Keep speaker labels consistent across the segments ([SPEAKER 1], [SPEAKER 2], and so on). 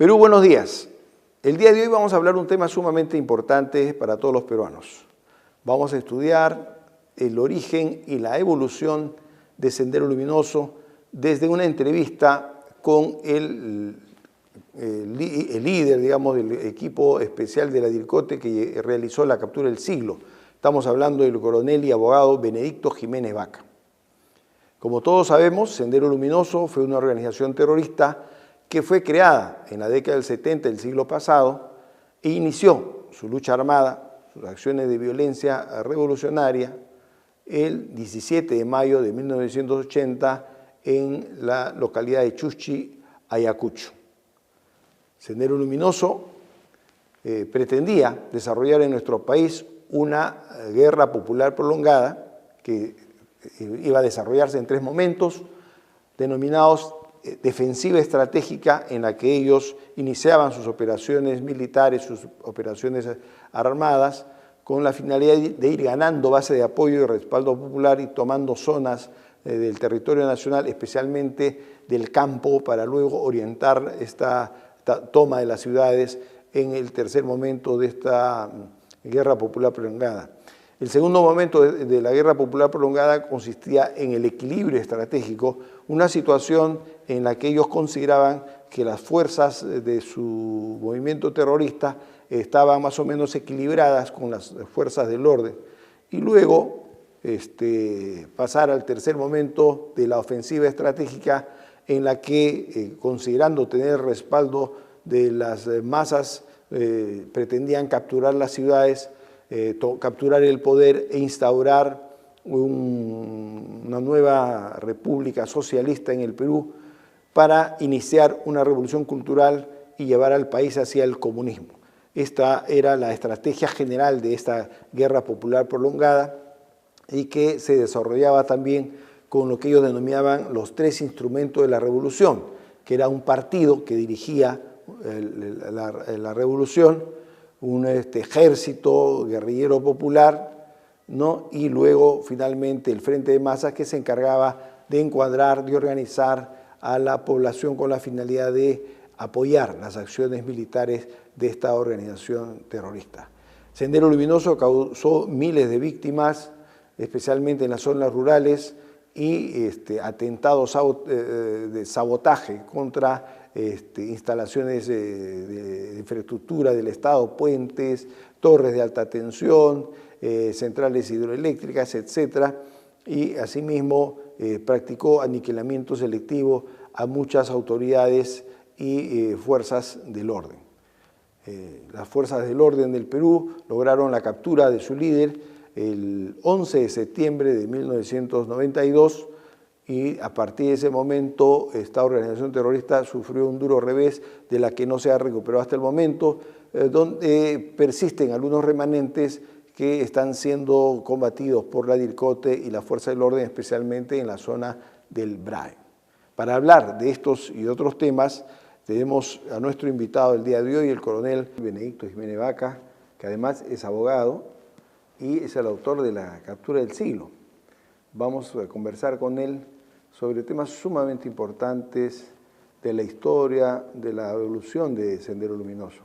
[SPEAKER 1] Perú, buenos días. El día de hoy vamos a hablar de un tema sumamente importante para todos los peruanos. Vamos a estudiar el origen y la evolución de Sendero Luminoso desde una entrevista con el líder, digamos, del equipo especial de la DIRCOTE que realizó la captura del siglo. Estamos hablando del coronel y abogado Benedicto Jiménez Vaca. Como todos sabemos, Sendero Luminoso fue una organización terrorista que fue creada en la década del 70 del siglo pasado e inició su lucha armada, sus acciones de violencia revolucionaria, el 17 de mayo de 1980 en la localidad de Chuchi, Ayacucho. Sendero Luminoso pretendía desarrollar en nuestro país una guerra popular prolongada que iba a desarrollarse en 3 momentos, denominados defensiva estratégica, en la que ellos iniciaban sus operaciones militares, sus operaciones armadas, con la finalidad de ir ganando base de apoyo y respaldo popular y tomando zonas del territorio nacional, especialmente del campo, para luego orientar esta toma de las ciudades en el tercer momento de esta guerra popular prolongada. El segundo momento de la guerra popular prolongada consistía en el equilibrio estratégico, una situación en la que ellos consideraban que las fuerzas de su movimiento terrorista estaban más o menos equilibradas con las fuerzas del orden. Y luego pasar al tercer momento de la ofensiva estratégica, en la que, considerando tener respaldo de las masas, pretendían capturar las ciudades, capturar el poder e instaurar una nueva república socialista en el Perú para iniciar una revolución cultural y llevar al país hacia el comunismo. Esta era la estrategia general de esta guerra popular prolongada y que se desarrollaba también con lo que ellos denominaban los 3 instrumentos de la revolución, que era un partido que dirigía la revolución, un ejército guerrillero popular, ¿no? Y luego finalmente el Frente de Masas, que se encargaba de encuadrar, de organizar a la población con la finalidad de apoyar las acciones militares de esta organización terrorista. Sendero Luminoso causó miles de víctimas, especialmente en las zonas rurales, y atentados de sabotaje contra instalaciones de infraestructura del Estado, puentes, torres de alta tensión, centrales hidroeléctricas, etc. Y asimismo practicó aniquilamiento selectivo a muchas autoridades y fuerzas del orden. Las fuerzas del orden del Perú lograron la captura de su líder el 11 de septiembre de 1992 y a partir de ese momento esta organización terrorista sufrió un duro revés de la que no se ha recuperado hasta el momento, donde persisten algunos remanentes que están siendo combatidos por la DIRCOTE y la Fuerza del Orden, especialmente en la zona del BRAE. Para hablar de estos y otros temas, tenemos a nuestro invitado el día de hoy, el coronel Benedicto Jiménez Vaca, que además es abogado y es el autor de la captura del siglo. Vamos a conversar con él sobre temas sumamente importantes de la historia, de la evolución de Sendero Luminoso.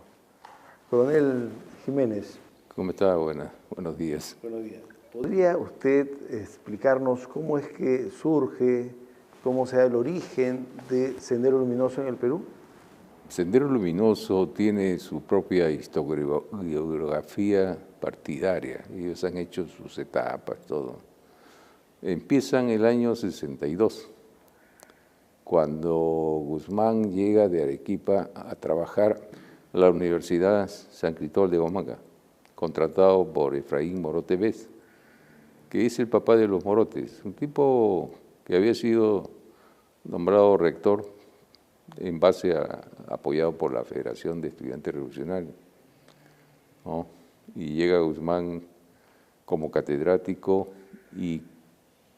[SPEAKER 1] Coronel Jiménez.
[SPEAKER 2] ¿Cómo está? Buenos días.
[SPEAKER 1] Buenos días. ¿Podría usted explicarnos cómo es que surge, cómo se da el origen de Sendero Luminoso en el Perú?
[SPEAKER 2] Sendero Luminoso tiene su propia historiografía partidaria. Ellos han hecho sus etapas, todo. Empiezan el año 62, cuando Guzmán llega de Arequipa a trabajar a la Universidad San Cristóbal de Huamanga, contratado por Efraín Morote Vez, que es el papá de los Morotes, un tipo que había sido nombrado rector en base apoyado por la Federación de Estudiantes Revolucionarios, ¿no? Y llega Guzmán como catedrático y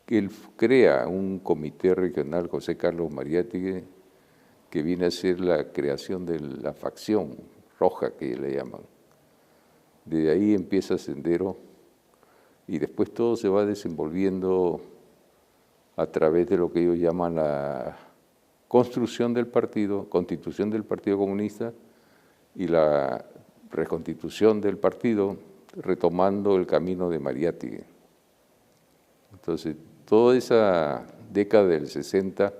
[SPEAKER 2] él crea un comité regional, José Carlos Mariátegui, que viene a ser la creación de la facción roja, que le llaman. Desde ahí empieza Sendero y después todo se va desenvolviendo a través de lo que ellos llaman construcción del partido, constitución del Partido Comunista y la reconstitución del partido, retomando el camino de Mariátegui. Entonces, toda esa década del 60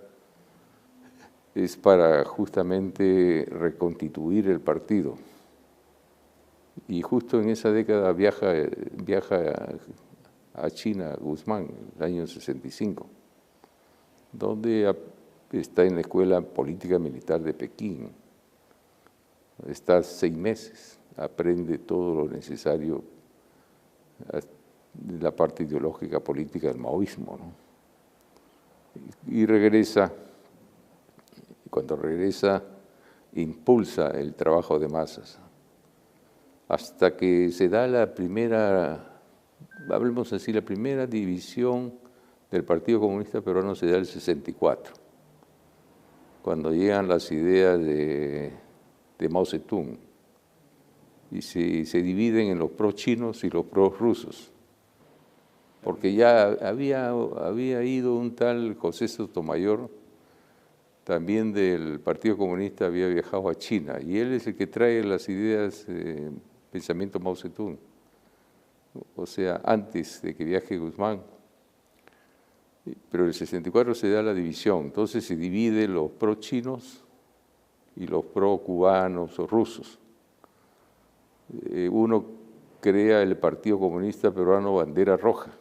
[SPEAKER 2] es para justamente reconstituir el partido. Y justo en esa década viaja a China Guzmán, el año 65, donde está en la Escuela Política Militar de Pekín. Está 6 meses, aprende todo lo necesario de la parte ideológica política del maoísmo, ¿no? Y regresa, cuando regresa, impulsa el trabajo de masas, hasta que se da la primera, hablemos así, la primera división del Partido Comunista Peruano se da el 64, cuando llegan las ideas de Mao Zedong, y se dividen en los pro-chinos y los pro-rusos, porque ya había ido un tal José Sotomayor, también del Partido Comunista, había viajado a China, y él es el que trae las ideas, pensamiento Mao Zedong, o sea, antes de que viaje Guzmán. Pero en el 64 se da la división, entonces se divide los pro-chinos y los pro-cubanos o rusos. Uno crea el Partido Comunista Peruano Bandera Roja,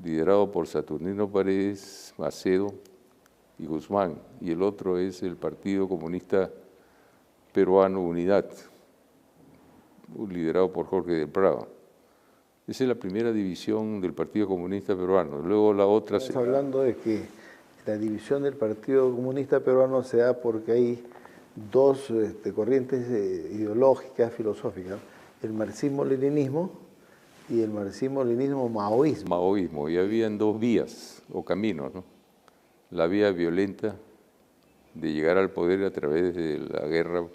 [SPEAKER 2] liderado por Saturnino Paredes, Macedo y Guzmán, y el otro es el Partido Comunista Peruano Unidad, liderado por Jorge del Prado. Esa es la primera división del Partido Comunista Peruano. Luego la otra...
[SPEAKER 1] Estamos hablando de que la división del Partido Comunista Peruano se da porque hay dos corrientes ideológicas, filosóficas, el marxismo-leninismo y el marxismo-leninismo-maoísmo.
[SPEAKER 2] Maoísmo, y habían 2 vías o caminos, ¿no? La vía violenta de llegar al poder a través de la guerra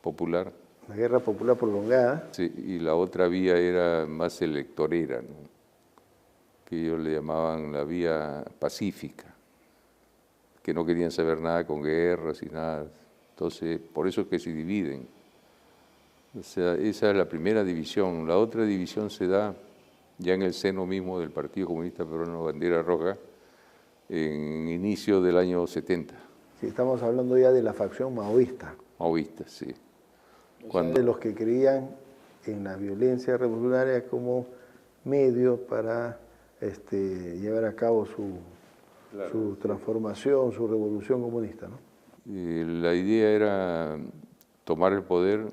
[SPEAKER 2] popular.
[SPEAKER 1] La guerra popular prolongada.
[SPEAKER 2] Sí, y la otra vía era más electorera, ¿no? Que ellos le llamaban la vía pacífica, que no querían saber nada con guerras y nada. Entonces, por eso es que se dividen. O sea, esa es la primera división. La otra división se da ya en el seno mismo del Partido Comunista Peruano Bandera Roja, en inicio del año 70.
[SPEAKER 1] Sí, estamos hablando ya de la facción maoísta.
[SPEAKER 2] Maoísta, sí.
[SPEAKER 1] De los que creían en la violencia revolucionaria como medio para llevar a cabo su transformación, su revolución comunista, ¿no?
[SPEAKER 2] La idea era tomar el poder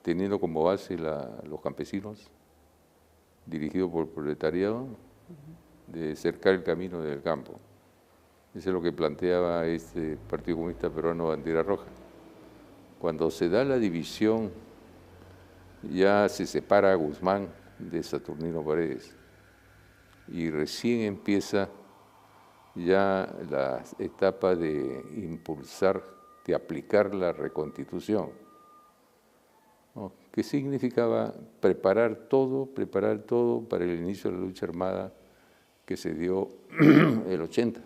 [SPEAKER 2] teniendo como base los campesinos, dirigidos por el proletariado, de cercar el camino del campo. Eso es lo que planteaba este Partido Comunista Peruano Bandera Roja. Cuando se da la división, ya se separa a Guzmán de Saturnino Paredes y recién empieza ya la etapa de impulsar, de aplicar la reconstitución, ¿no? Que significaba preparar todo para el inicio de la lucha armada que se dio el 80.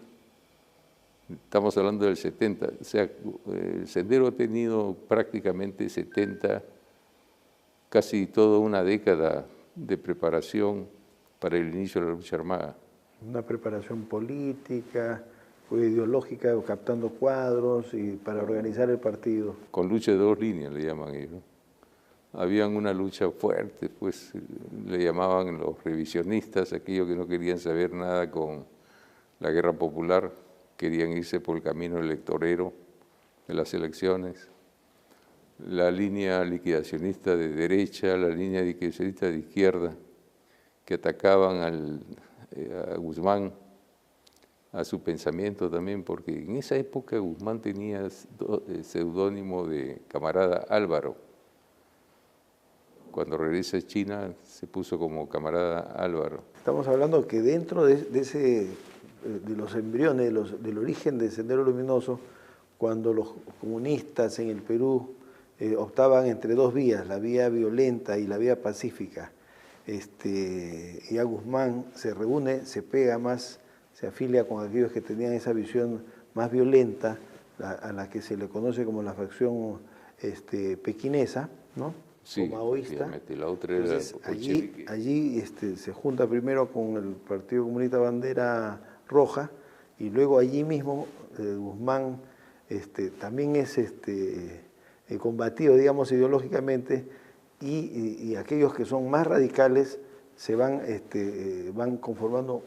[SPEAKER 2] Estamos hablando del 70, o sea, el Sendero ha tenido prácticamente 70, casi toda una década de preparación para el inicio de la lucha armada.
[SPEAKER 1] Una preparación política, ideológica, captando cuadros y para organizar el partido.
[SPEAKER 2] Con lucha de 2 líneas le llaman ellos, ¿no? Habían una lucha fuerte, pues le llamaban los revisionistas, aquellos que no querían saber nada con la guerra popular, querían irse por el camino electorero de las elecciones. La línea liquidacionista de derecha, la línea liquidacionista de izquierda, que atacaban a Guzmán, a su pensamiento también, porque en esa época Guzmán tenía el seudónimo de camarada Álvaro. Cuando regresa a China se puso como camarada Álvaro.
[SPEAKER 1] Estamos hablando que dentro de los embriones, del origen del Sendero Luminoso, cuando los comunistas en el Perú optaban entre 2 vías, la vía violenta y la vía pacífica, y a Guzmán se reúne, se pega más se afilia con aquellos que tenían esa visión más violenta, a la que se le conoce como la facción pequinesa, ¿no?
[SPEAKER 2] Sí,
[SPEAKER 1] O maoísta.
[SPEAKER 2] efectivamente. La otra
[SPEAKER 1] Entonces,
[SPEAKER 2] era bolchevique.
[SPEAKER 1] allí se junta primero con el Partido Comunista Bandera Roja, y luego allí mismo Guzmán también es combatido, digamos, ideológicamente, y aquellos que son más radicales se van conformando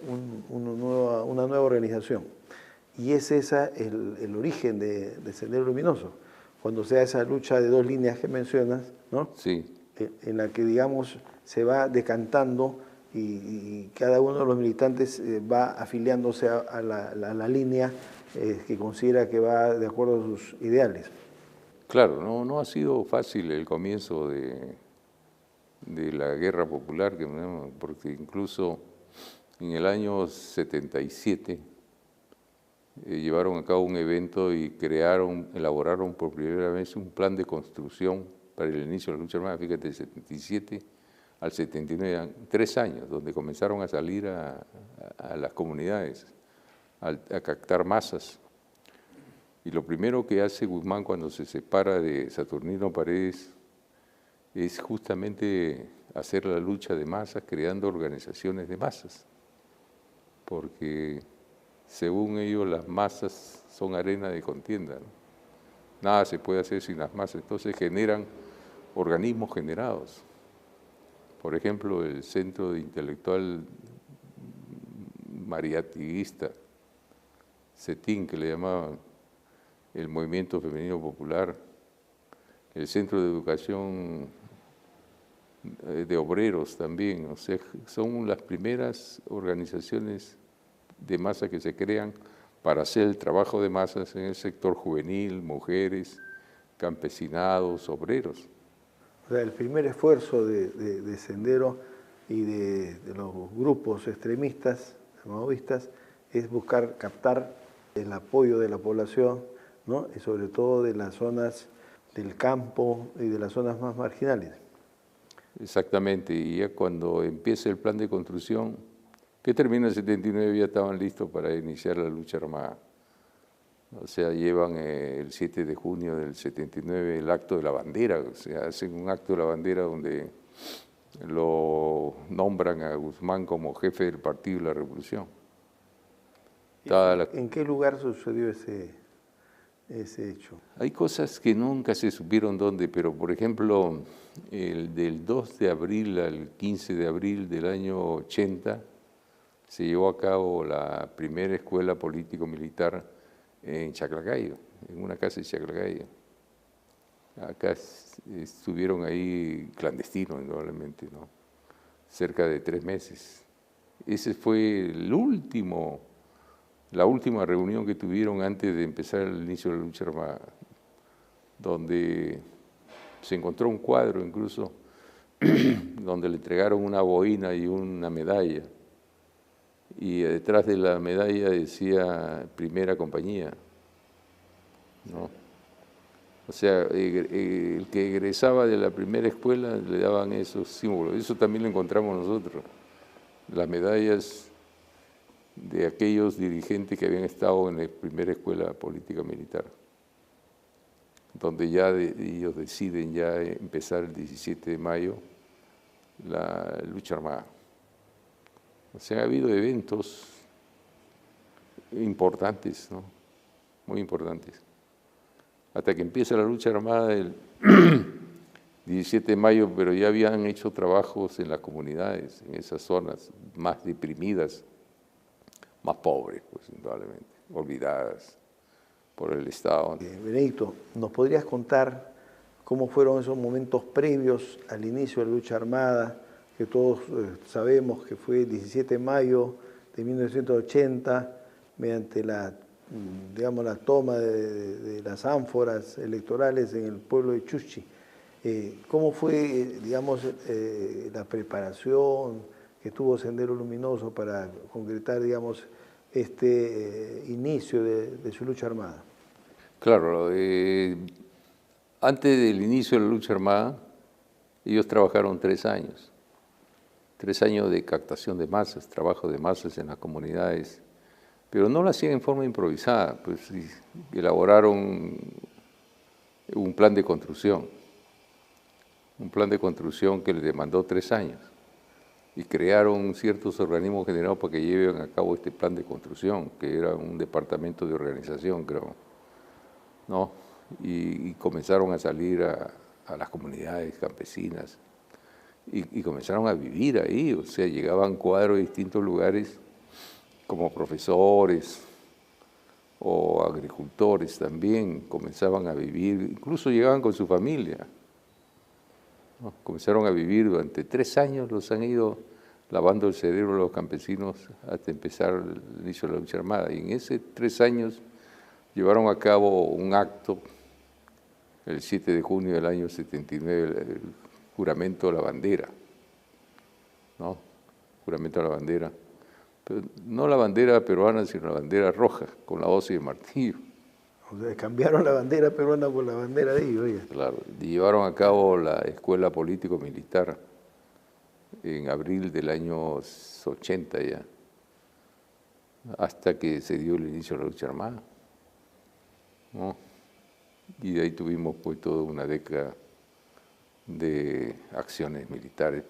[SPEAKER 1] una nueva organización. Y es el origen de Sendero Luminoso, cuando se da esa lucha de dos líneas que mencionas, ¿no?
[SPEAKER 2] Sí.
[SPEAKER 1] En la que, digamos, se va decantando y cada uno de los militantes va afiliándose a la línea que considera que va de acuerdo a sus ideales.
[SPEAKER 2] Claro, no ha sido fácil el comienzo de la guerra popular, porque incluso en el año 77 llevaron a cabo un evento y elaboraron por primera vez un plan de construcción para el inicio de la lucha armada, fíjate, del 77 al 79, 3 años, donde comenzaron a salir a las comunidades, a captar masas. Y lo primero que hace Guzmán cuando se separa de Saturnino Paredes es justamente hacer la lucha de masas, creando organizaciones de masas, porque según ellos las masas son arena de contienda, ¿no? Nada se puede hacer sin las masas, entonces generan organismos generados. Por ejemplo, el Centro de Intelectual Mariatiguista, CETIN, que le llamaban, el Movimiento Femenino Popular, el Centro de Educación de Obreros también, o sea, son las primeras organizaciones de masa que se crean para hacer el trabajo de masas en el sector juvenil, mujeres, campesinados, obreros.
[SPEAKER 1] O sea, el primer esfuerzo de Sendero y de los grupos extremistas, maoístas, es buscar captar el apoyo de la población, ¿no? Y sobre todo de las zonas del campo y de las zonas más marginales.
[SPEAKER 2] Exactamente, y ya cuando empieza el plan de construcción, que termina en el 79, ya estaban listos para iniciar la lucha armada. O sea, llevan el 7 de junio del 79 el acto de la bandera, o sea, hacen un acto de la bandera donde lo nombran a Guzmán como jefe del Partido de la Revolución.
[SPEAKER 1] ¿En qué lugar sucedió ese hecho?
[SPEAKER 2] Hay cosas que nunca se supieron dónde, pero por ejemplo, del 2 de abril al 15 de abril del año 80, se llevó a cabo la primera escuela político-militar en Chaclacayo, en una casa de Chaclacayo. Acá estuvieron ahí clandestinos, indudablemente, ¿no? Cerca de 3 meses. Ese fue la última reunión que tuvieron antes de empezar el inicio de la lucha armada, donde se encontró un cuadro incluso, donde le entregaron una boina y una medalla, y detrás de la medalla decía Primera Compañía, ¿no? O sea, el que egresaba de la primera escuela le daban esos símbolos. Eso también lo encontramos nosotros, las medallas de aquellos dirigentes que habían estado en la primera escuela política militar, donde ya ellos deciden ya empezar el 17 de mayo la lucha armada. O sea, ha habido eventos importantes, ¿no? Muy importantes. Hasta que empieza la lucha armada el 17 de mayo, pero ya habían hecho trabajos en las comunidades, en esas zonas más deprimidas, más pobres, pues indudablemente, olvidadas por el Estado.
[SPEAKER 1] Benedicto, ¿nos podrías contar cómo fueron esos momentos previos al inicio de la lucha armada, que todos sabemos que fue el 17 de mayo de 1980, mediante la toma de las ánforas electorales en el pueblo de Chuchi? ¿Cómo fue, la preparación que tuvo Sendero Luminoso para concretar, este inicio de su lucha armada?
[SPEAKER 2] Claro, antes del inicio de la lucha armada, ellos trabajaron 3 años. 3 años de captación de masas, trabajo de masas en las comunidades, pero no lo hacían en forma improvisada, pues elaboraron un plan de construcción que les demandó 3 años, y crearon ciertos organismos generados para que lleven a cabo este plan de construcción, que era un departamento de organización, creo, ¿no? Y comenzaron a salir a las comunidades campesinas, y comenzaron a vivir ahí, o sea, llegaban cuadros de distintos lugares, como profesores o agricultores también, comenzaban a vivir, incluso llegaban con su familia, ¿no? Comenzaron a vivir durante 3 años, los han ido lavando el cerebro a los campesinos hasta empezar el inicio de la lucha armada. Y en esos 3 años llevaron a cabo un acto, el 7 de junio del año 79, el juramento de la bandera, ¿no? Juramento de la bandera. Pero no la bandera peruana, sino la bandera roja, con la hoz y el martillo.
[SPEAKER 1] O sea, cambiaron la bandera peruana por la bandera de ellos. Oye.
[SPEAKER 2] Claro, y llevaron a cabo la escuela político-militar en abril del año 80 ya, hasta que se dio el inicio de la lucha armada, ¿no? Y de ahí tuvimos pues toda una década de acciones militares.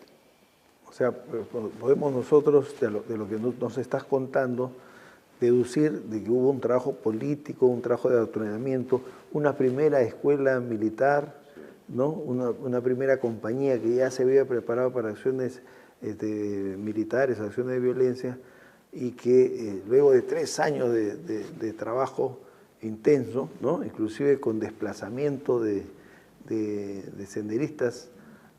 [SPEAKER 1] O sea, podemos nosotros, de lo que nos estás contando, deducir de que hubo un trabajo político, un trabajo de adoctrinamiento, una primera escuela militar, ¿no? Una primera compañía que ya se había preparado para acciones militares, acciones de violencia, y que luego de 3 años de trabajo intenso, ¿no? Inclusive con desplazamiento de senderistas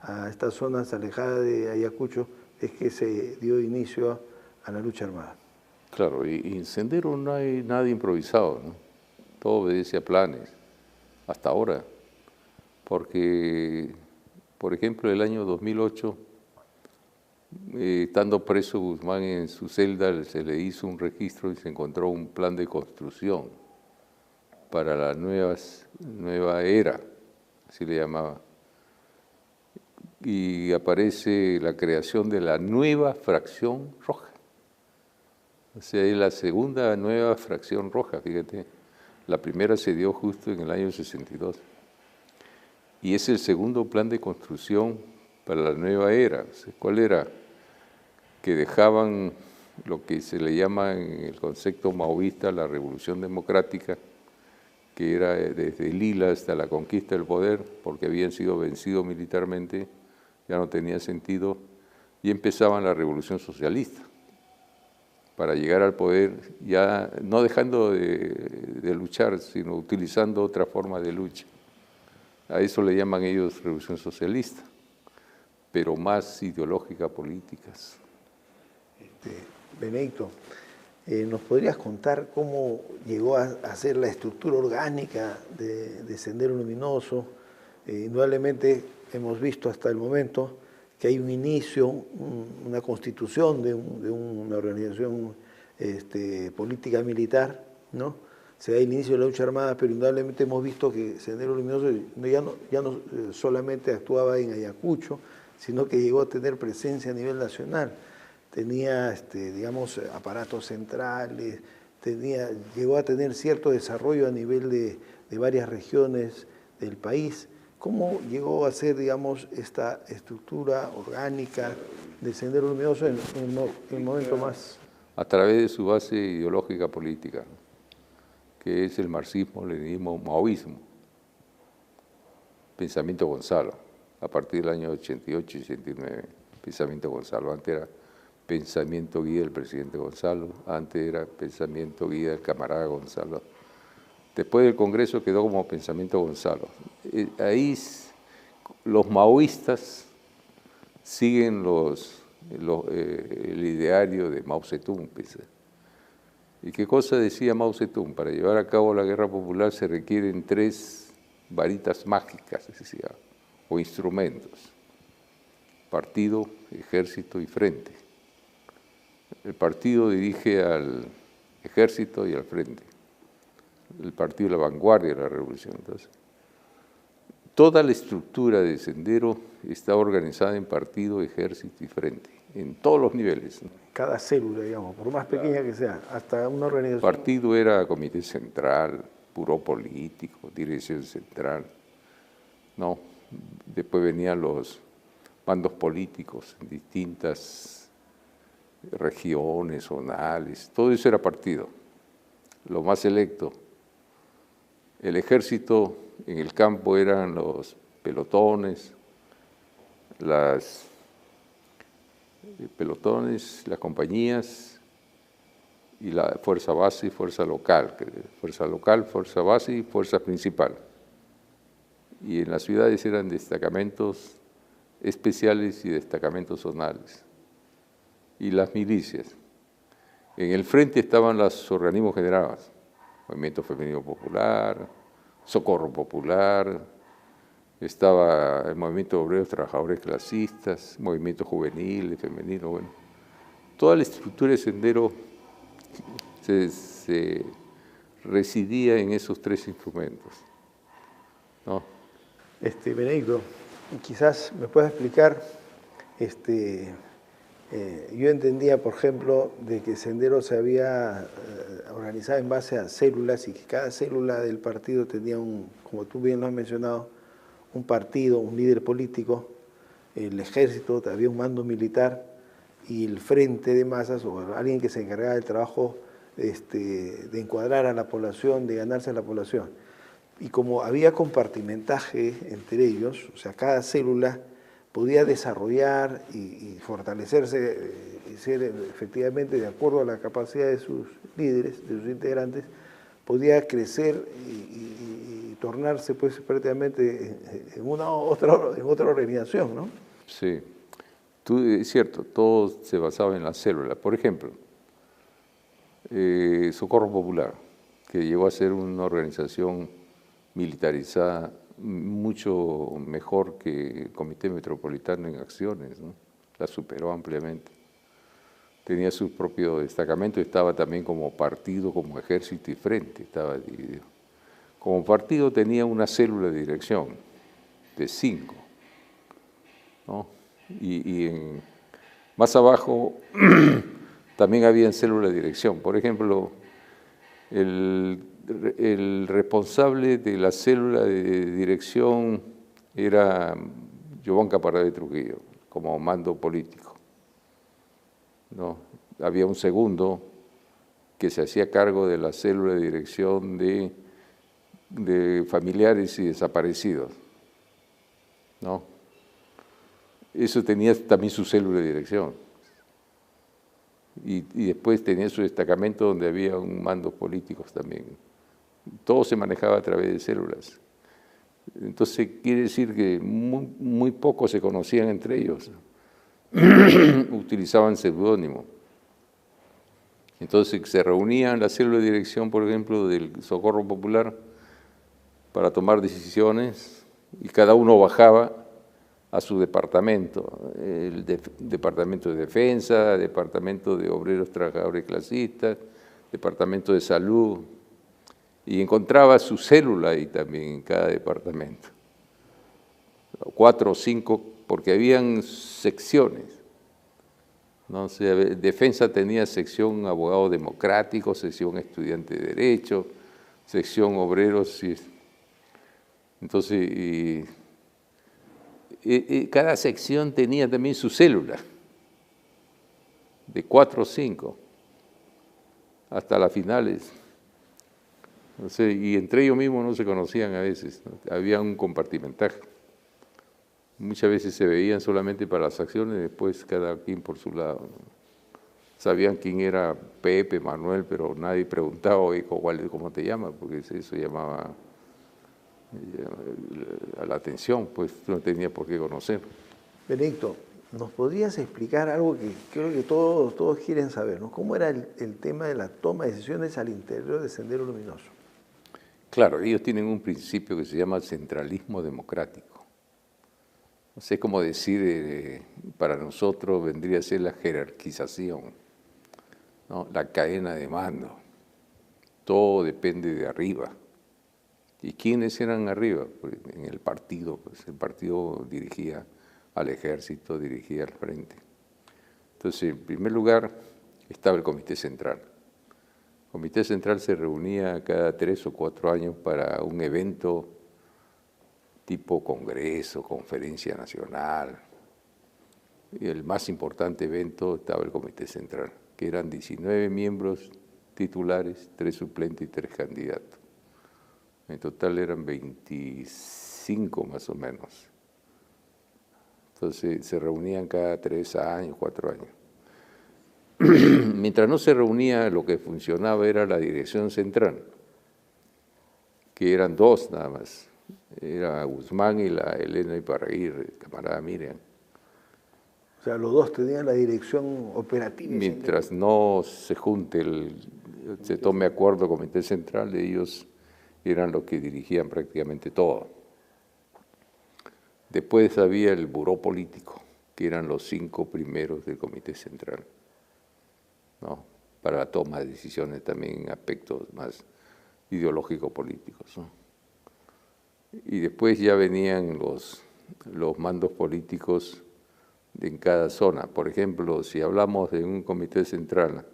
[SPEAKER 1] a estas zonas alejadas de Ayacucho, es que se dio inicio a la lucha armada.
[SPEAKER 2] Claro, y en Sendero no hay nada improvisado, ¿no? Todo obedece a planes, hasta ahora. Porque, por ejemplo, el año 2008, estando preso Guzmán en su celda, se le hizo un registro y se encontró un plan de construcción para la nueva era, así le llamaba. Y aparece la creación de la nueva fracción roja. O sea, es la segunda nueva fracción roja, fíjate. La primera se dio justo en el año 62. Y es el segundo plan de construcción para la nueva era. O sea, ¿cuál era? Que dejaban lo que se le llama en el concepto maoísta la revolución democrática, que era desde Lila hasta la conquista del poder, porque habían sido vencidos militarmente, ya no tenía sentido, y empezaban la revolución socialista, para llegar al poder, ya no dejando de luchar, sino utilizando otra forma de lucha. A eso le llaman ellos revolución socialista, pero más ideológica, políticas.
[SPEAKER 1] Benedicto, ¿nos podrías contar cómo llegó a ser la estructura orgánica de Sendero Luminoso? Indudablemente hemos visto hasta el momento que hay un inicio, una constitución de una organización política militar, ¿no? Se da el inicio de la lucha armada, pero indudablemente hemos visto que Sendero Luminoso ya no solamente actuaba en Ayacucho, sino que llegó a tener presencia a nivel nacional. Tenía, digamos, aparatos centrales, llegó a tener cierto desarrollo a nivel de varias regiones del país. ¿Cómo llegó a ser, digamos, esta estructura orgánica de Sendero Luminoso en el momento más?
[SPEAKER 2] A través de su base ideológica política, que es el marxismo, leninismo, maoísmo, pensamiento Gonzalo, a partir del año 88 y 89, pensamiento Gonzalo. Antes era pensamiento guía del presidente Gonzalo, antes era pensamiento guía del camarada Gonzalo. Después del Congreso quedó como pensamiento Gonzalo. Ahí los maoístas siguen el ideario de Mao Zedong. ¿Y qué cosa decía Mao Zedong? Para llevar a cabo la guerra popular se requieren 3 varitas mágicas, decía, o instrumentos: partido, ejército y frente. El partido dirige al ejército y al frente. El partido es la vanguardia de la revolución. Entonces, toda la estructura de Sendero está organizada en partido, ejército y frente. en todos los niveles.
[SPEAKER 1] Cada célula, digamos, por más pequeña que sea, hasta una organización.
[SPEAKER 2] El partido era comité central, buró político, dirección central, ¿no? Después venían los bandos políticos en distintas regiones, zonales, todo eso era partido, lo más selecto. El ejército en el campo eran los pelotones, las compañías y la fuerza base y fuerza local, fuerza base y fuerza principal. Y en las ciudades eran destacamentos especiales y destacamentos zonales. Y las milicias. En el frente estaban los organismos generados, Movimiento Femenino Popular, Socorro Popular, estaba el Movimiento de Obreros Trabajadores Clasistas, Movimiento Juvenil, Femenino, bueno. Toda la estructura de Sendero se residía en esos tres instrumentos, ¿no?
[SPEAKER 1] Benedicto, quizás me puedas explicar, yo entendía, por ejemplo, de que Sendero se había organizado en base a células y que cada célula del partido tenía como tú bien lo has mencionado, un partido, un líder político, el ejército, había un mando militar y el frente de masas o alguien que se encargaba del trabajo de encuadrar a la población, de ganarse a la población. Y como había compartimentaje entre ellos, o sea, cada célula podía desarrollar y fortalecerse y ser efectivamente de acuerdo a la capacidad de sus líderes, de sus integrantes, podía crecer y tornarse pues prácticamente en otra organización, ¿no?
[SPEAKER 2] Sí, es cierto, todo se basaba en la célula. Por ejemplo, Socorro Popular, que llegó a ser una organización militarizada mucho mejor que el Comité Metropolitano en acciones, ¿no? La superó ampliamente. Tenía su propio destacamento, estaba también como partido, como ejército y frente, estaba dividido. Como partido tenía una célula de dirección de 5, ¿no? Más abajo también había células de dirección. Por ejemplo, el responsable de la célula de dirección era Giovanni Caparrave Trujillo, como mando político, ¿no? Había un segundo que se hacía cargo de la célula de dirección de familiares y desaparecidos, ¿no? Eso tenía también su célula de dirección. Y después tenía su destacamento donde había un mando políticos también. Todo se manejaba a través de células. Entonces quiere decir que muy pocos se conocían entre ellos. Utilizaban seudónimo. Entonces se reunían las células de dirección, por ejemplo, del Socorro Popular para tomar decisiones y cada uno bajaba a su departamento, el departamento de defensa, departamento de obreros trabajadores clasistas, departamento de salud, y encontraba su célula ahí también en cada departamento, 4 o 5, porque habían secciones, ¿no? O sea, defensa tenía sección abogado democrático, sección estudiante de derecho, sección obreros, entonces cada sección tenía también su célula, de 4 o 5, hasta las finales. No sé, y entre ellos mismos no se conocían a veces, ¿no? Había un compartimentaje. Muchas veces se veían solamente para las acciones, después cada quien por su lado, ¿no? Sabían quién era Pepe, Manuel, pero nadie preguntaba, oye, ¿cómo te llamas? Porque eso llamaba a la atención, pues no tenía por qué conocer.
[SPEAKER 1] Benedicto, ¿nos podrías explicar algo que creo que todos quieren saber, ¿no? ¿Cómo era el tema de la toma de decisiones al interior de Sendero Luminoso?
[SPEAKER 2] Claro, ellos tienen un principio que se llama centralismo democrático. No sé cómo decir, para nosotros vendría a ser la jerarquización, ¿no? La cadena de mando. Todo depende de arriba. ¿Y quiénes eran arriba? Pues en el partido, pues el partido dirigía al ejército, dirigía al frente. Entonces, en primer lugar, estaba el Comité Central. El Comité Central se reunía cada 3 o 4 años para un evento tipo congreso, conferencia nacional. Y el más importante evento estaba el Comité Central, que eran 19 miembros titulares, 3 suplentes y 3 candidatos. En total eran 25 más o menos. Entonces se reunían cada 3 años, 4 años. Mientras no se reunía, lo que funcionaba era la dirección central, que eran 2 nada más. Era Guzmán y la Elena Iparraguirre, camarada Miriam.
[SPEAKER 1] O sea, los 2 tenían la dirección operativa.
[SPEAKER 2] Mientras no se junte, se tome acuerdo Comité Central, ellos eran los que dirigían prácticamente todo. Después había el Buró Político, que eran los 5 primeros del Comité Central, ¿no? Para la toma de decisiones también en aspectos más ideológico-políticos, ¿no? Y después ya venían los mandos políticos en cada zona. Por ejemplo, si hablamos de un Comité Central,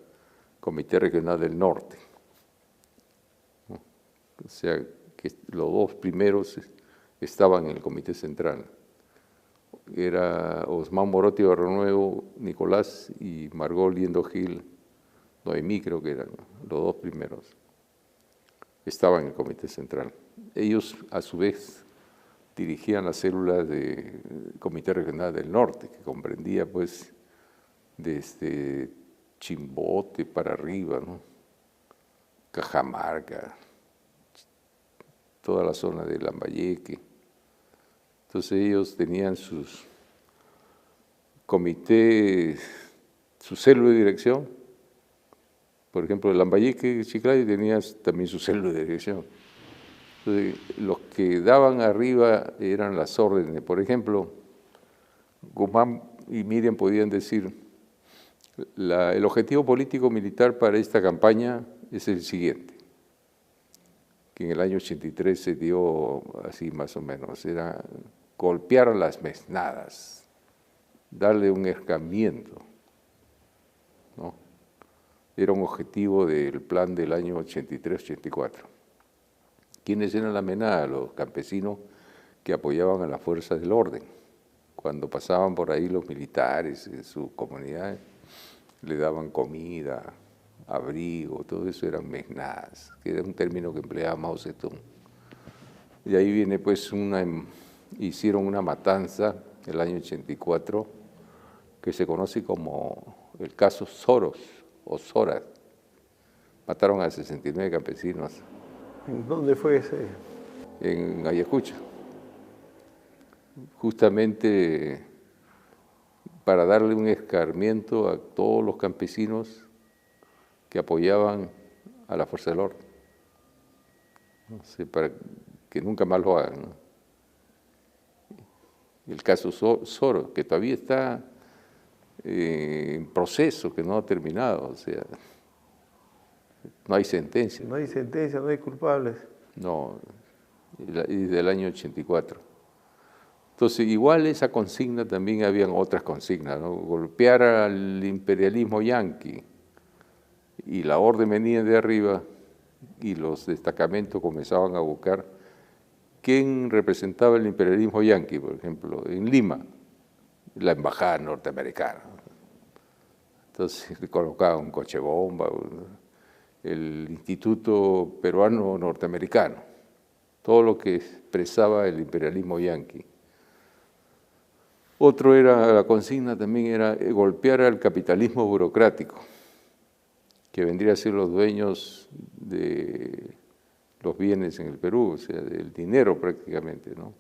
[SPEAKER 2] Comité Regional del Norte, ¿no? O sea, que los 2 primeros estaban en el Comité Central. Era Osmán Morotti Barronuevo, Nicolás y Margot Liendo Gil, Noemí creo que eran los 2 primeros. Estaban en el Comité Central. Ellos, a su vez, dirigían las células del Comité Regional del Norte, que comprendía, pues, desde Chimbote para arriba, ¿no? Cajamarca, toda la zona de Lambayeque. Entonces ellos tenían sus comités, su célula de dirección. Por ejemplo, el Lambayeque, Chiclayo tenía también su célula de dirección. Entonces, los que daban arriba eran las órdenes. Por ejemplo, Guzmán y Miriam podían decir, el objetivo político-militar para esta campaña es el siguiente, que en el año 83 se dio así más o menos, era golpear a las mesnadas, darle un escarmiento, ¿no? Era un objetivo del plan del año 83-84. ¿Quiénes eran la mesnada? Los campesinos que apoyaban a las fuerzas del orden. Cuando pasaban por ahí los militares en sus comunidades, le daban comida, abrigo, todo eso eran mesnadas, que era un término que empleaba Mao Zedong. Y ahí viene pues hicieron una matanza el año 84 que se conoce como el caso Soros o Soras. Mataron a 69 campesinos.
[SPEAKER 1] ¿En dónde fue ese?
[SPEAKER 2] En Ayacucho. Justamente para darle un escarmiento a todos los campesinos que apoyaban a la fuerza del orden. No sé, para que nunca más lo hagan, ¿no? El caso Soros, que todavía está en proceso, que no ha terminado, o sea, no hay sentencia.
[SPEAKER 1] No hay sentencia, no hay culpables.
[SPEAKER 2] No, y del año 84. Entonces, igual esa consigna también habían otras consignas, ¿no? Golpear al imperialismo yanqui, y la orden venía de arriba y los destacamentos comenzaban a buscar quién representaba el imperialismo yanqui, por ejemplo, en Lima, la embajada norteamericana. Entonces le colocaban un coche bomba, el Instituto Peruano Norteamericano, todo lo que expresaba el imperialismo yanqui. La consigna también era golpear al capitalismo burocrático, que vendría a ser los dueños de los bienes en el Perú, o sea, del dinero prácticamente, ¿no?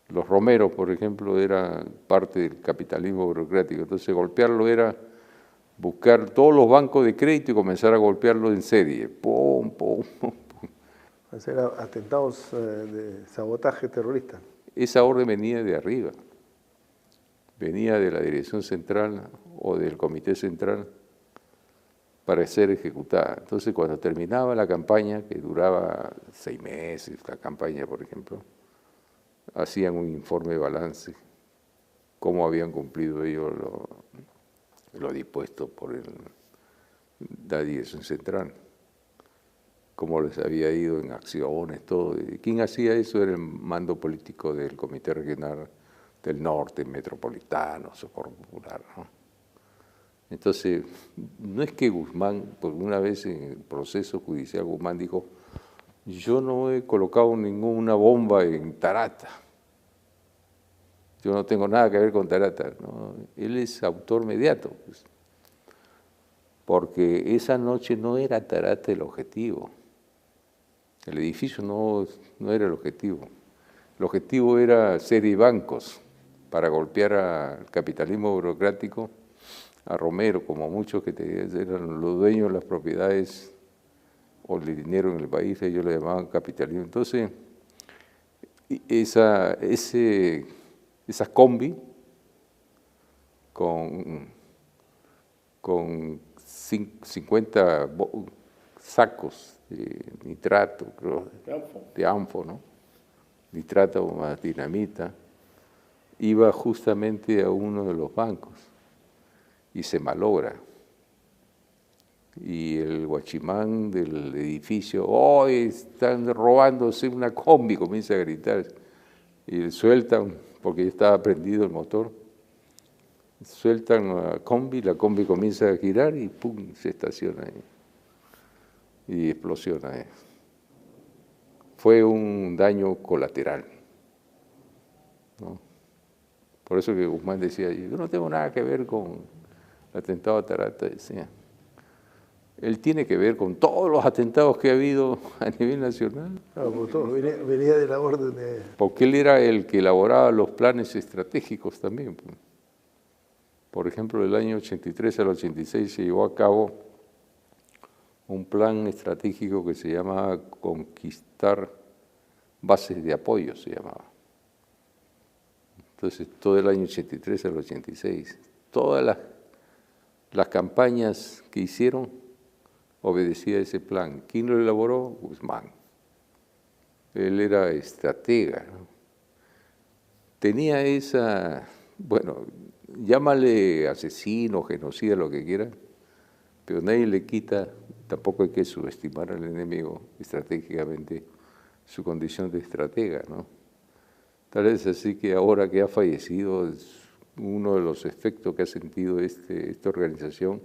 [SPEAKER 2] Los romeros, por ejemplo, eran parte del capitalismo burocrático, entonces golpearlo era buscar todos los bancos de crédito y comenzar a golpearlo en serie, ¡pum, pum, pum!
[SPEAKER 1] Hacer atentados de sabotaje terrorista.
[SPEAKER 2] Esa orden venía de arriba, venía de la dirección central o del comité central para ser ejecutada. Entonces, cuando terminaba la campaña, que duraba 6 meses, la campaña, por ejemplo, hacían un informe de balance, cómo habían cumplido ellos lo dispuesto por la Dirección Central, cómo les había ido en acciones, todo. ¿Quién hacía eso? Era el mando político del Comité Regional del Norte, Metropolitano, Socorro Popular, ¿no? Entonces, no es que Guzmán, porque una vez en el proceso judicial Guzmán dijo, yo no he colocado ninguna bomba en Tarata, yo no tengo nada que ver con Tarata, ¿no? Él es autor mediato, pues, porque esa noche no era Tarata el objetivo, el edificio no era el objetivo era serie bancos para golpear al capitalismo burocrático, a Romero, como muchos que eran los dueños de las propiedades o el dinero en el país, ellos le llamaban capitalismo. Entonces, esa combi con 50 sacos de nitrato, creo, de anfo, ¿no? Nitrato más dinamita, iba justamente a uno de los bancos y se malogra. Y el guachimán del edificio, ¡oh, están robándose una combi! Comienza a gritar. Y le sueltan, porque ya estaba prendido el motor, sueltan la combi comienza a girar y ¡pum!, se estaciona ahí. Y explosiona ahí. Fue un daño colateral, ¿no? Por eso que Guzmán decía, yo no tengo nada que ver con el atentado a Tarata, decía. Él tiene que ver con todos los atentados que ha habido a nivel nacional.
[SPEAKER 1] Claro, por todo, venía de la orden de...
[SPEAKER 2] Porque él era el que elaboraba los planes estratégicos también. Por ejemplo, del año 83 al 86 se llevó a cabo un plan estratégico que se llamaba Conquistar Bases de Apoyo, se llamaba. Entonces, todo el año 83 al 86, todas las campañas que hicieron obedecía a ese plan. ¿Quién lo elaboró? Guzmán. Él era estratega, ¿no? Tenía esa, bueno, llámale asesino, genocida, lo que quiera, pero nadie le quita, tampoco hay que subestimar al enemigo estratégicamente su condición de estratega, ¿no? Tal vez así que ahora que ha fallecido, uno de los efectos que ha sentido esta organización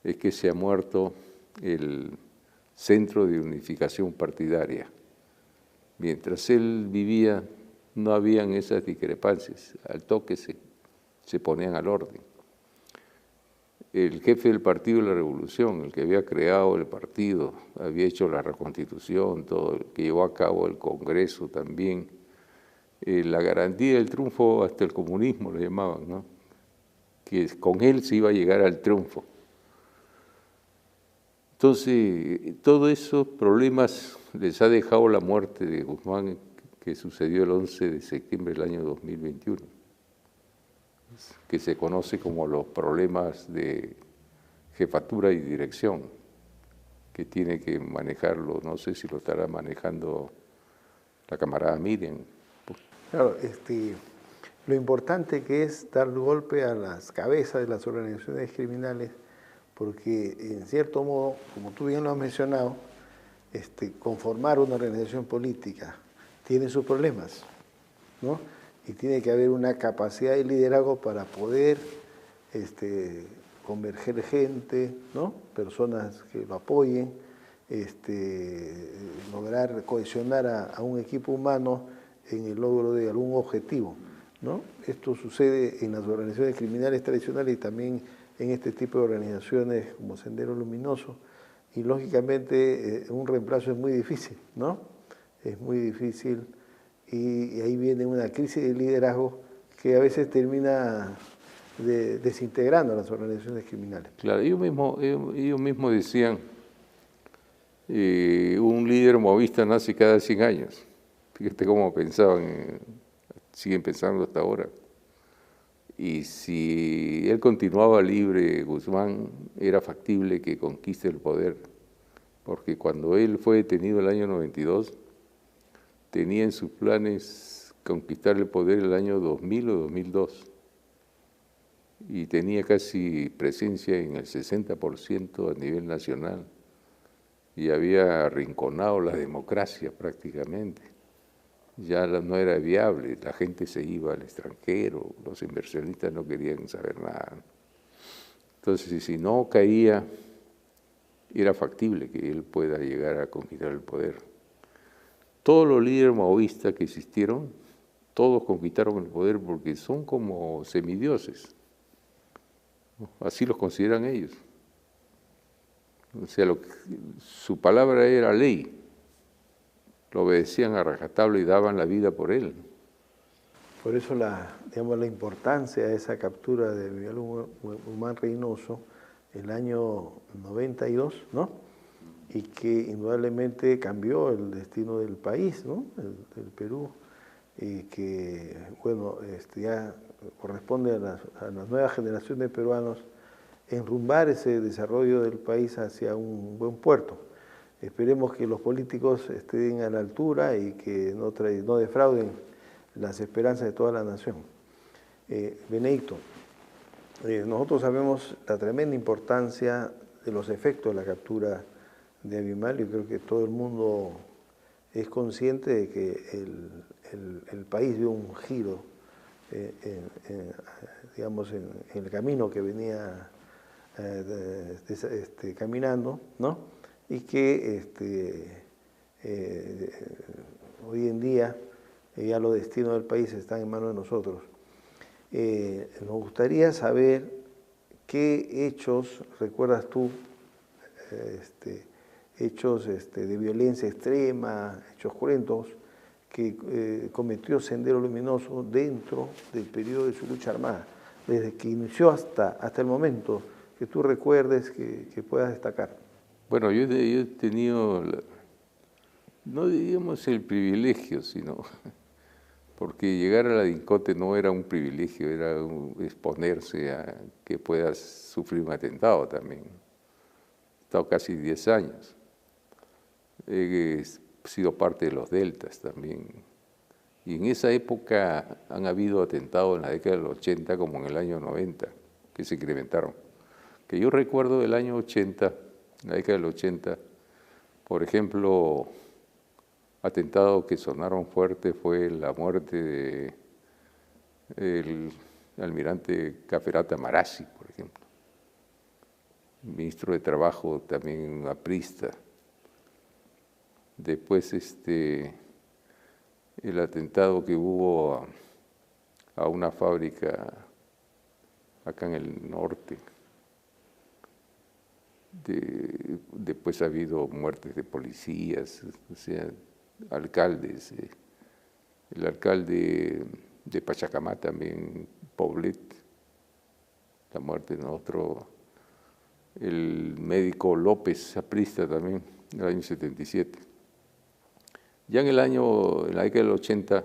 [SPEAKER 2] es que se ha muerto el centro de unificación partidaria. Mientras él vivía, no habían esas discrepancias, al toque se ponían al orden. El jefe del Partido de la Revolución, el que había creado el partido, había hecho la reconstitución, todo, que llevó a cabo el Congreso también, la garantía del triunfo hasta el comunismo lo llamaban, ¿no? Que con él se iba a llegar al triunfo. Entonces, todos esos problemas les ha dejado la muerte de Guzmán, que sucedió el 11 de septiembre del año 2021, que se conoce como los problemas de jefatura y dirección, que tiene que manejarlo, no sé si lo estará manejando la camarada Miriam.
[SPEAKER 1] Claro, lo importante que es dar golpe a las cabezas de las organizaciones criminales, porque en cierto modo, como tú bien lo has mencionado, conformar una organización política tiene sus problemas, ¿no? Y tiene que haber una capacidad de liderazgo para poder converger gente, ¿no? Personas que lo apoyen, lograr cohesionar a un equipo humano en el logro de algún objetivo, ¿no? Esto sucede en las organizaciones criminales tradicionales y también en este tipo de organizaciones como Sendero Luminoso, y lógicamente un reemplazo es muy difícil, ¿no? Es muy difícil y ahí viene una crisis de liderazgo que a veces termina desintegrando a las organizaciones criminales.
[SPEAKER 2] Claro, ellos mismos decían, un líder movista nace cada 100 años. Fíjate cómo pensaban, siguen pensando hasta ahora. Y si él continuaba libre, Guzmán, era factible que conquiste el poder, porque cuando él fue detenido el año 92, tenía en sus planes conquistar el poder el año 2000 o 2002. y tenía casi presencia en el 60% a nivel nacional y había arrinconado la democracia prácticamente. Ya no era viable, la gente se iba al extranjero, los inversionistas no querían saber nada. Entonces, si no caía, era factible que él pueda llegar a conquistar el poder. Todos los líderes maoístas que existieron, todos conquistaron el poder porque son como semidioses. Así los consideran ellos. O sea, su palabra era ley. Lo obedecían a rajatabla y daban la vida por él.
[SPEAKER 1] Por eso digamos, la importancia de esa captura de Miguel Guzmán Reynoso el año 92, ¿no? Y que indudablemente cambió el destino del país, ¿no? Del Perú, y que, bueno, ya corresponde a las nuevas generaciones de peruanos enrumbar ese desarrollo del país hacia un buen puerto. Esperemos que los políticos estén a la altura y que no defrauden las esperanzas de toda la nación. Benedicto, nosotros sabemos la tremenda importancia de los efectos de la captura de Abimael. Yo creo que todo el mundo es consciente de que el país dio un giro digamos, en el camino que venía caminando, ¿no? Y que hoy en día ya los destinos del país están en manos de nosotros. Nos gustaría saber qué hechos recuerdas tú, hechos de violencia extrema, hechos cruentos, que cometió Sendero Luminoso dentro del periodo de su lucha armada, desde que inició hasta el momento, que tú recuerdes, que puedas destacar.
[SPEAKER 2] Bueno, yo he tenido, no diríamos el privilegio, sino porque llegar a la DINCOTE no era un privilegio, era exponerse a que puedas sufrir un atentado también. He estado casi 10 años. He sido parte de los Deltas también. Y en esa época han habido atentados en la década del 80 como en el año 90, que se incrementaron. Que yo recuerdo del año 80, en la década del 80, por ejemplo, atentados que sonaron fuerte fue la muerte del almirante Caferata Marazzi, por ejemplo. Ministro de Trabajo, también aprista. Después el atentado que hubo a una fábrica acá en el norte. Después ha habido muertes de policías, o sea, alcaldes. El alcalde de Pachacamá también, Poblet, la muerte de otro. El médico López aprista también, en el año 77. Ya en la década del 80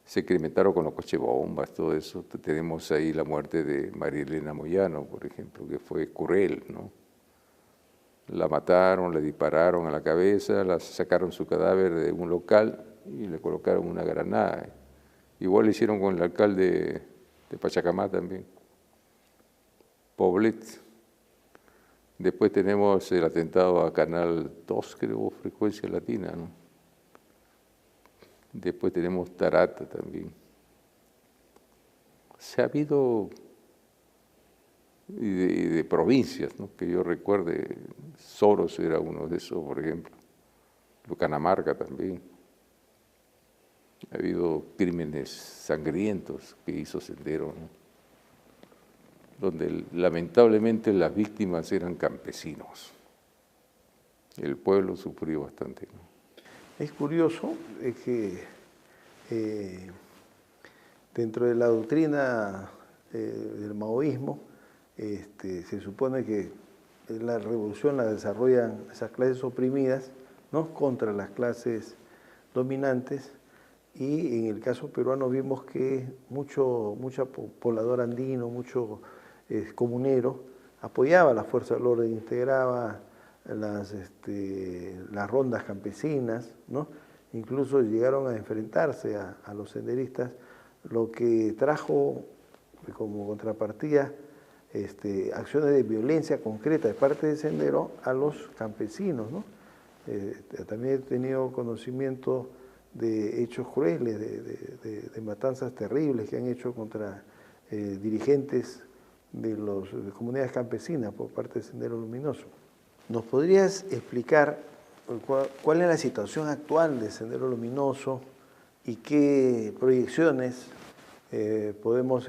[SPEAKER 2] se incrementaron con los coches bombas, todo eso. Tenemos ahí la muerte de María Elena Moyano, por ejemplo, que fue cruel, ¿no? La mataron, le dispararon a la cabeza, la sacaron su cadáver de un local y le colocaron una granada. Igual lo hicieron con el alcalde de Pachacamá también, Poblet. Después tenemos el atentado a Canal 2, creo, Frecuencia Latina, ¿no? Después tenemos Tarata también. Se ha habido de provincias, ¿no? Que yo recuerde, Soros era uno de esos, por ejemplo. Lucanamarca también. Ha habido crímenes sangrientos que hizo Sendero, ¿no? Donde lamentablemente las víctimas eran campesinos. El pueblo sufrió bastante, ¿no?
[SPEAKER 1] Es curioso que dentro de la doctrina del maoísmo se supone que la revolución la desarrollan esas clases oprimidas, ¿no?, contra las clases dominantes, y en el caso peruano vimos que mucho poblador andino, mucho comunero apoyaba la fuerza del orden, integraba las rondas campesinas, ¿no? Incluso llegaron a enfrentarse a los senderistas, lo que trajo como contrapartida acciones de violencia concreta de parte de Sendero a los campesinos, ¿no? También he tenido conocimiento de hechos crueles, de matanzas terribles que han hecho contra dirigentes de las comunidades campesinas por parte de Sendero Luminoso. ¿Nos podrías explicar cuál es la situación actual de Sendero Luminoso y qué proyecciones podemos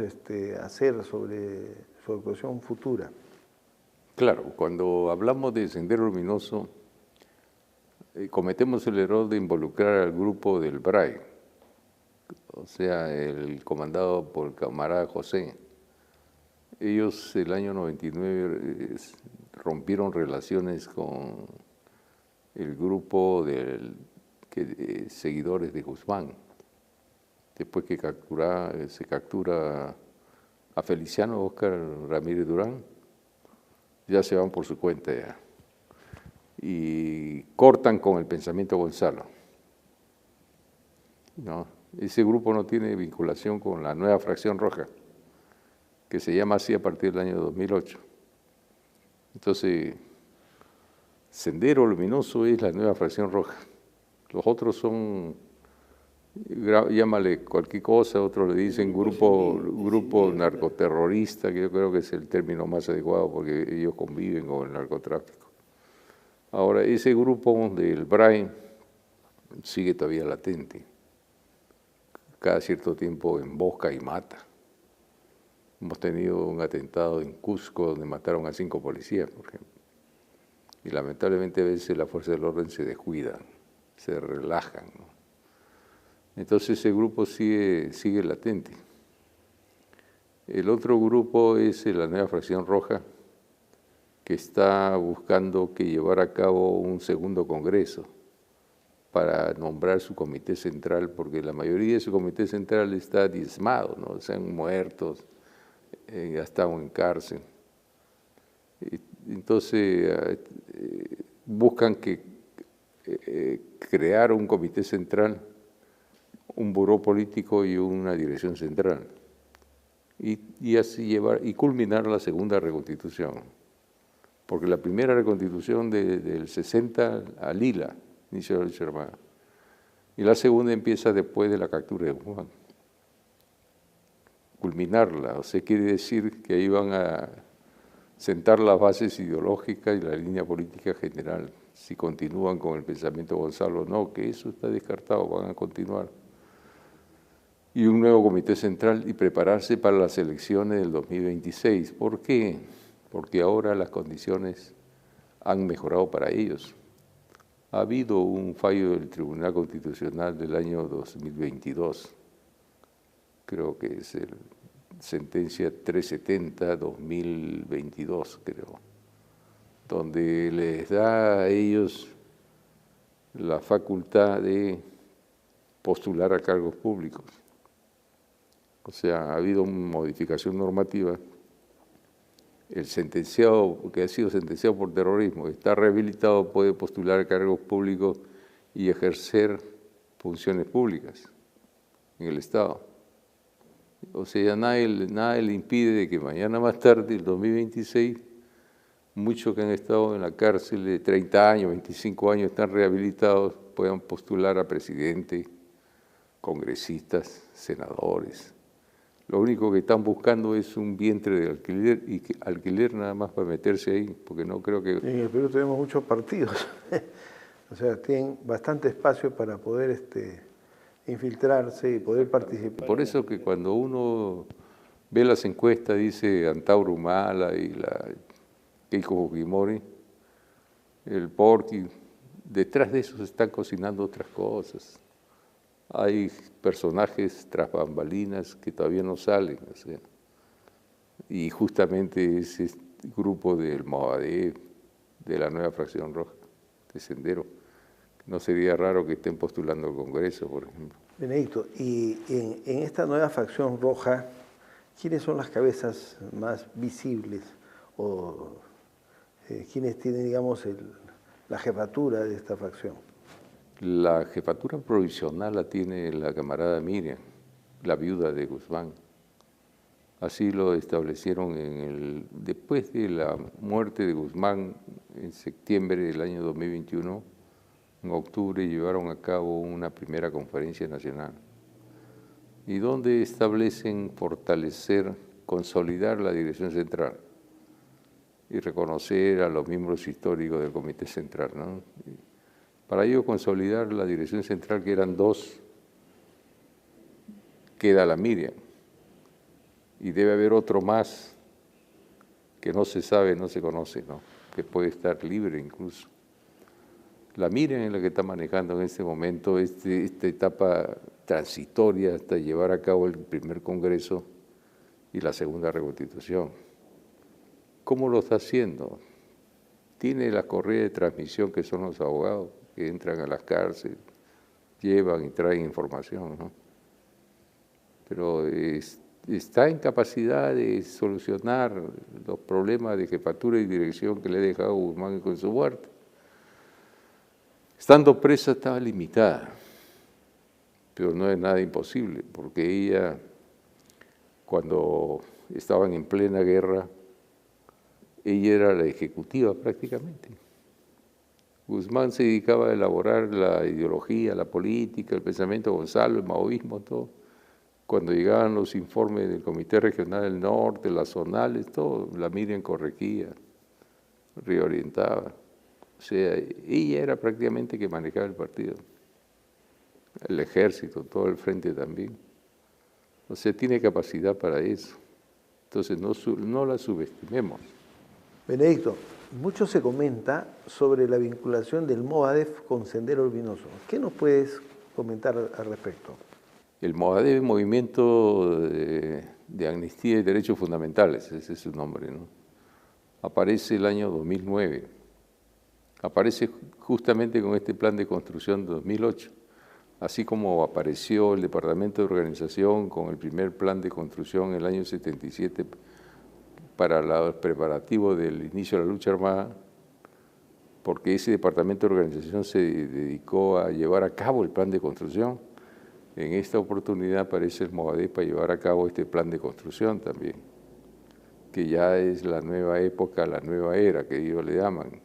[SPEAKER 1] hacer sobre su actuación futura?
[SPEAKER 2] Claro, cuando hablamos de Sendero Luminoso, cometemos el error de involucrar al grupo del BRAE, o sea, el comandado por el camarada José. Ellos el año 99 rompieron relaciones con el grupo de seguidores de Guzmán. Después que se captura a Feliciano Óscar Ramírez Durán, ya se van por su cuenta ya. Y cortan con el pensamiento Gonzalo. No, ese grupo no tiene vinculación con la nueva fracción roja, que se llama así a partir del año 2008. Entonces, Sendero Luminoso es la nueva fracción roja. Los otros son, llámale cualquier cosa, otros le dicen grupo narcoterrorista, que yo creo que es el término más adecuado porque ellos conviven con el narcotráfico. Ahora, ese grupo del BRAE sigue todavía latente. Cada cierto tiempo embosca y mata. Hemos tenido un atentado en Cusco donde mataron a 5 policías, por ejemplo. Y lamentablemente a veces las fuerzas del orden se descuidan, se relajan, ¿no? Entonces ese grupo sigue latente. El otro grupo es la nueva fracción roja, que está buscando llevar a cabo un segundo congreso para nombrar su comité central, porque la mayoría de su comité central está diezmado, ¿no? Se han muertos, ya están en cárcel. Entonces buscan crear un comité central, un buró político y una dirección central, y así culminar la segunda reconstitución, porque la primera reconstitución del 60 a Lila inició la lucha armada, y la segunda empieza después de la captura de Guzmán. Culminarla, o sea, quiere decir que ahí van a sentar las bases ideológicas y la línea política general. Si continúan con el pensamiento Gonzalo, no, que eso está descartado, van a continuar. Y un nuevo comité central y prepararse para las elecciones del 2026. ¿Por qué? Porque ahora las condiciones han mejorado para ellos. Ha habido un fallo del Tribunal Constitucional del año 2022, creo que es el sentencia 370-2022, creo, donde les da a ellos la facultad de postular a cargos públicos. O sea, ha habido una modificación normativa. El sentenciado, que ha sido sentenciado por terrorismo, está rehabilitado, puede postular a cargos públicos y ejercer funciones públicas en el Estado. O sea, nada le impide de que mañana más tarde, el 2026, muchos que han estado en la cárcel de 30 años, 25 años, están rehabilitados, puedan postular a presidente, congresistas, senadores. Lo único que están buscando es un vientre de alquiler, y alquiler nada más para meterse ahí, porque no creo que...
[SPEAKER 1] En el Perú tenemos muchos partidos, o sea, tienen bastante espacio para poder infiltrarse y poder participar.
[SPEAKER 2] Por eso que cuando uno ve las encuestas, dice Antauro Humala y Keiko Fujimori, el Porky, detrás de eso se están cocinando otras cosas. Hay personajes tras bambalinas que todavía no salen, o sea, y justamente ese grupo del Movadef, de la nueva fracción roja, de Sendero. No sería raro que estén postulando al Congreso, por ejemplo.
[SPEAKER 1] Benedicto, y en esta nueva facción roja, ¿quiénes son las cabezas más visibles o quiénes tienen, digamos, la jefatura de esta facción?
[SPEAKER 2] La jefatura provisional la tiene la camarada Miriam, la viuda de Guzmán. Así lo establecieron después de la muerte de Guzmán en septiembre del año 2021. En octubre llevaron a cabo una primera conferencia nacional y donde establecen fortalecer, consolidar la dirección central y reconocer a los miembros históricos del Comité Central, ¿no? Para ello consolidar la dirección central, que eran dos, queda la Miriam. Y debe haber otro más que no se sabe, no se conoce, ¿no? Que puede estar libre incluso. La Miriam es la que está manejando en este momento esta etapa transitoria hasta llevar a cabo el primer Congreso y la segunda reconstitución. ¿Cómo lo está haciendo? Tiene la correa de transmisión que son los abogados que entran a las cárceles, llevan y traen información, ¿no? Pero está en capacidad de solucionar los problemas de jefatura y dirección que le ha dejado Guzmán con su muerte. Estando presa estaba limitada, pero no es nada imposible, porque ella, cuando estaban en plena guerra, ella era la ejecutiva prácticamente. Guzmán se dedicaba a elaborar la ideología, la política, el pensamiento de Gonzalo, el maoísmo, todo. Cuando llegaban los informes del Comité Regional del Norte, las zonales, todo, la Miriam corregía, reorientaba. O sea, ella era prácticamente que manejaba el partido, el ejército, todo el frente también. O sea, tiene capacidad para eso. Entonces, no la subestimemos.
[SPEAKER 1] Benedicto, mucho se comenta sobre la vinculación del Movadef con Sendero Luminoso. ¿Qué nos puedes comentar al respecto?
[SPEAKER 2] El Movadef es Movimiento de Amnistía y Derechos Fundamentales, ese es su nombre, ¿no? Aparece el año 2009, aparece justamente con este plan de construcción de 2008, así como apareció el Departamento de Organización con el primer plan de construcción en el año 77 para los preparativos del inicio de la lucha armada, porque ese Departamento de Organización se dedicó a llevar a cabo el plan de construcción. En esta oportunidad aparece el Movadef para llevar a cabo este plan de construcción también, que ya es la nueva época, la nueva era que ellos le llaman,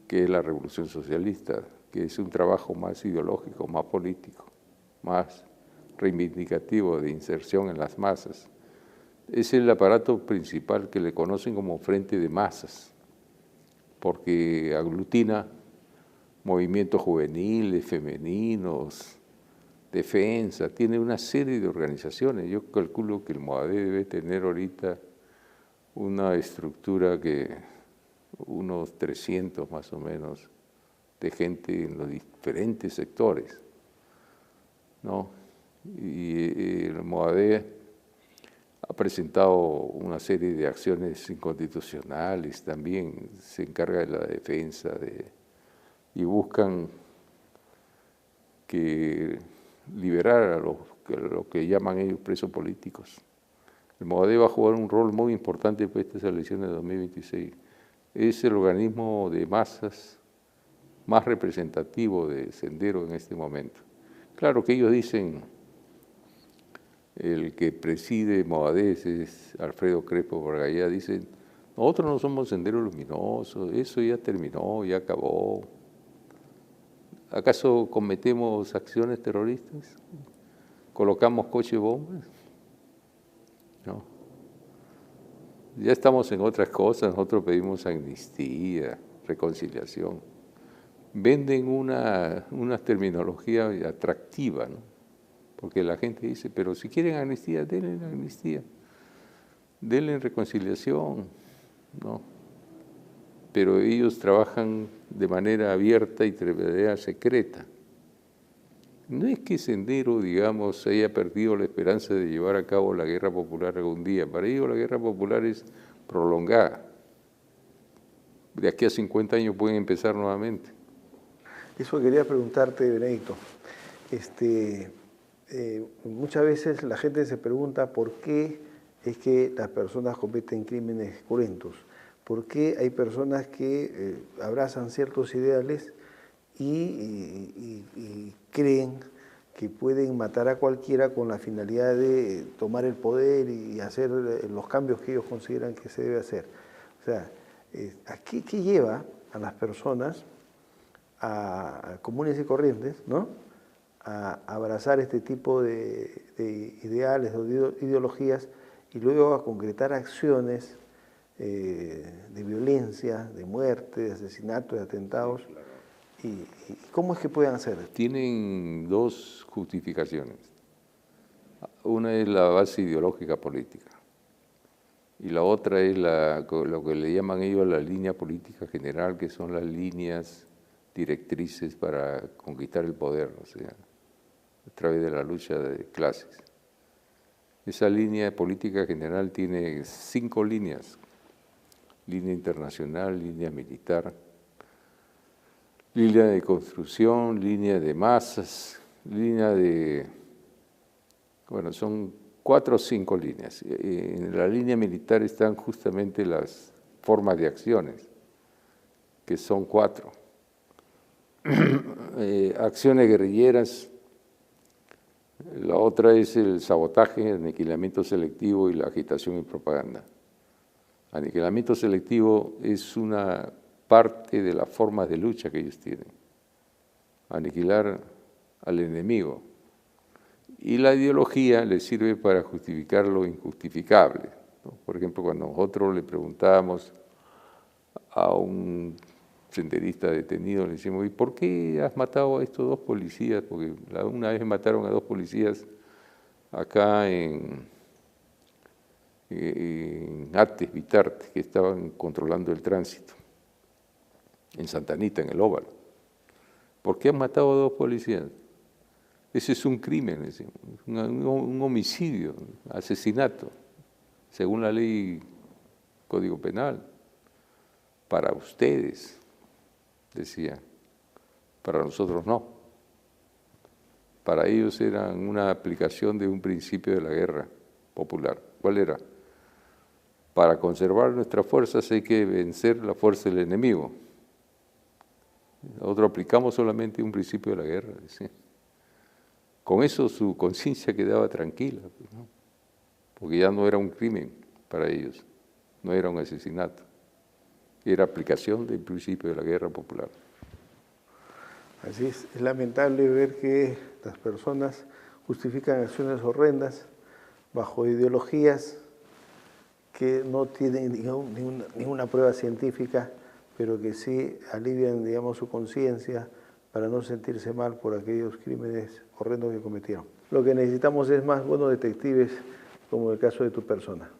[SPEAKER 2] que es la revolución socialista, que es un trabajo más ideológico, más político, más reivindicativo de inserción en las masas. Es el aparato principal que le conocen como Frente de Masas, porque aglutina movimientos juveniles, femeninos, defensa, tiene una serie de organizaciones. Yo calculo que el Movadef debe tener ahorita una estructura que unos 300 más o menos de gente en los diferentes sectores, ¿no? Y el Movadef ha presentado una serie de acciones inconstitucionales, también se encarga de la defensa y buscan que liberar a lo que llaman ellos presos políticos. El Movadef va a jugar un rol muy importante para estas elecciones de 2026. Es el organismo de masas más representativo de Sendero en este momento. Claro que ellos dicen, el que preside Movadef es Alfredo Crespo Bargallá, dicen, nosotros no somos Sendero Luminoso, eso ya terminó, ya acabó. ¿Acaso cometemos acciones terroristas? ¿Colocamos coche bombas? No. Ya estamos en otras cosas, nosotros pedimos amnistía, reconciliación. Venden una terminología atractiva, ¿no? Porque la gente dice, pero si quieren amnistía, denle amnistía, denle reconciliación, ¿no? Pero ellos trabajan de manera abierta y de manera secreta. No es que Sendero, digamos, haya perdido la esperanza de llevar a cabo la guerra popular algún día. Para ellos la guerra popular es prolongada. De aquí a 50 años pueden empezar nuevamente.
[SPEAKER 1] Eso quería preguntarte, Benedicto. Muchas veces la gente se pregunta por qué es que las personas cometen crímenes cruentos. ¿Por qué hay personas que abrazan ciertos ideales y creen que pueden matar a cualquiera con la finalidad de tomar el poder y hacer los cambios que ellos consideran que se debe hacer. O sea, ¿qué lleva a las personas a comunes y corrientes, ¿no?, a abrazar este tipo de ideales o de ideologías y luego a concretar acciones de violencia, de muerte, de asesinato, de atentados? Sí, claro. ¿Y cómo es que pueden hacer?
[SPEAKER 2] Tienen dos justificaciones. Una es la base ideológica política y la otra es lo que le llaman ellos la línea política general, que son las líneas directrices para conquistar el poder, o sea, a través de la lucha de clases. Esa línea política general tiene 5 líneas: línea internacional, línea militar, línea de construcción, línea de masas, línea de... Bueno, son 4 o 5 líneas. En la línea militar están justamente las formas de acciones, que son 4. Acciones guerrilleras, la otra es el sabotaje, el aniquilamiento selectivo y la agitación y propaganda. Aniquilamiento selectivo es una parte de las formas de lucha que ellos tienen. Aniquilar al enemigo. Y la ideología les sirve para justificar lo injustificable, ¿no? Por ejemplo, cuando nosotros le preguntábamos a un senderista detenido, le decimos: ¿y por qué has matado a estos 2 policías? Porque una vez mataron a 2 policías acá en Ates, Vitarte, que estaban controlando el tránsito, en Santa Anita, en el Óvalo. ¿Por qué han matado a 2 policías? Ese es un crimen, un homicidio, asesinato, según la ley Código Penal. Para ustedes, decía, para nosotros no. Para ellos eran una aplicación de un principio de la guerra popular. ¿Cuál era? Para conservar nuestras fuerzas hay que vencer la fuerza del enemigo. Nosotros aplicamos solamente un principio de la guerra, decía. Con eso su conciencia quedaba tranquila, ¿no? Porque ya no era un crimen para ellos, no era un asesinato, era aplicación del principio de la guerra popular.
[SPEAKER 1] Así es lamentable ver que las personas justifican acciones horrendas bajo ideologías que no tienen ninguna prueba científica, pero que sí alivian, digamos, su conciencia para no sentirse mal por aquellos crímenes horrendos que cometieron. Lo que necesitamos es más buenos detectives, como el caso de tu persona.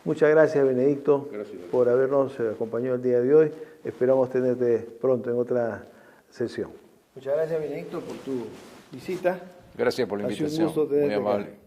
[SPEAKER 1] Muchas gracias, Benedicto, por habernos acompañado el día de hoy. Esperamos tenerte pronto en otra sesión. Muchas gracias, Benedicto, por tu visita.
[SPEAKER 2] Gracias por la invitación, muy amable.